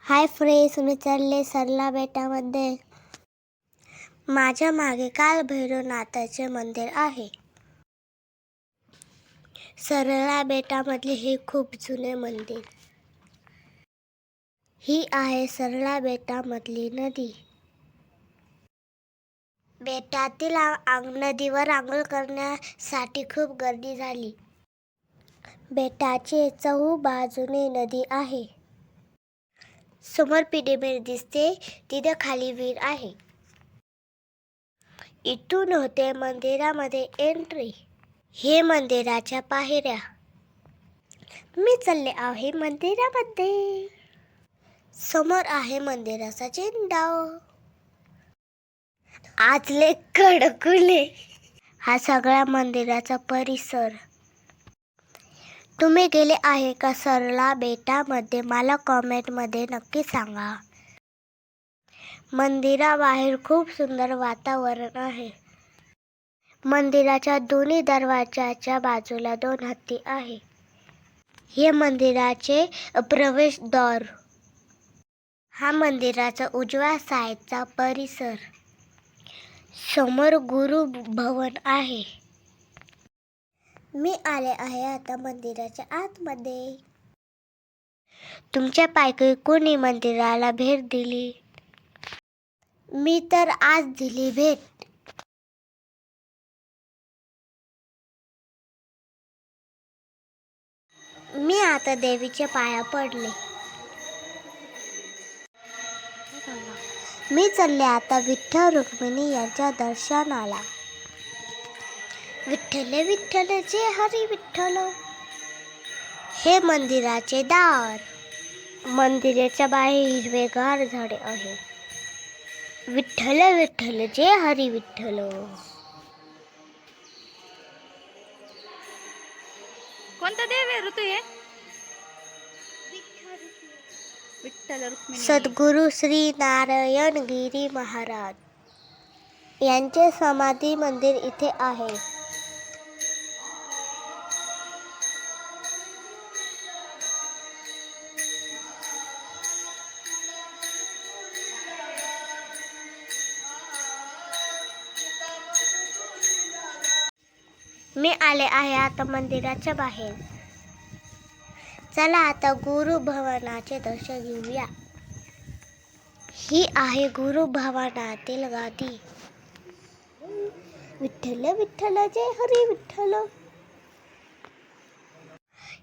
Hi friends, मी चालले सरला बेटामध्ये. माझ्या मागे कालभैरवनाथाचे मंदिर आहे. सरला बेटामधले हे खूप जुने मंदिर. ही आहे सरला बेटामधली नदी. बेटातील नदीवर आंघोळ करण्यासाठी खूप गर्दी झाली. बेटाचे चहूबाजूने नदी आहे. समोर पिरामिड दिसते, तिथे खाली विहीर आहे. इथून होते मंदिरामध्ये एंट्री. हे मंदिराच्या पायऱ्या. मी चालले आहे मंदिरामध्ये. समोर आहे मंदिराचा झेंडा. आतले कडकुले. हा सगळा मंदिराचा परिसर. तुम्ही गेले आहे का सरला बेटामध्ये? मला कमेंटमध्ये नक्की सांगा. मंदिराबाहेर खूप सुंदर वातावरण आहे. मंदिराच्या दोन्ही दरवाजाच्या बाजूला 2 हत्ती आहे. हे मंदिराचे प्रवेशद्वार. हा मंदिराचा उजव्या साईडचा परिसर. समोर गुरु भवन आहे. मी आले आहे आता मंदिराच्या आतमध्ये. तुमच्यापैकी कोणी मंदिराला भेट दिली? मी तर आज दिली भेट. मी आता देवीच्या पाया पडले. मी चालले आता विठ्ठल रुक्मिणी यांच्या दर्शनाला. विठ्ठल विठ्ठल जय हरी विठ्ठल. हे मंदिराचे दार. मंदिराच्या बाहेर हिरवेगार झाडे आहे. विठ्ठल विठ्ठल जय हरी विठ्ठल. कोणता देव आहे ऋतू? हे विठ्ठल रुक्मिणी. सद्गुरू श्री नारायण गिरी महाराज यांचे समाधी मंदिर इथे आहे. मी आले आहे आता मंदिराच्या बाहेर. चला आता गुरु भवनाचे दर्शन घेऊया. ही आहे गुरु भवनातील गादी. विठ्ठल विठ्ठल जय हरी विठ्ठल.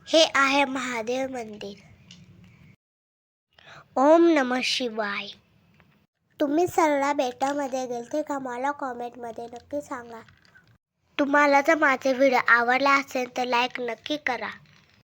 हे आहे महादेव मंदिर. ओम नमः शिवाय. तुम्ही सरला बेटामध्ये गेलते का? मला कमेंटमध्ये नक्की सांगा. तुम्हाला जर माझे व्हिडिओ आवडला असेल तर लाईक नक्की करा.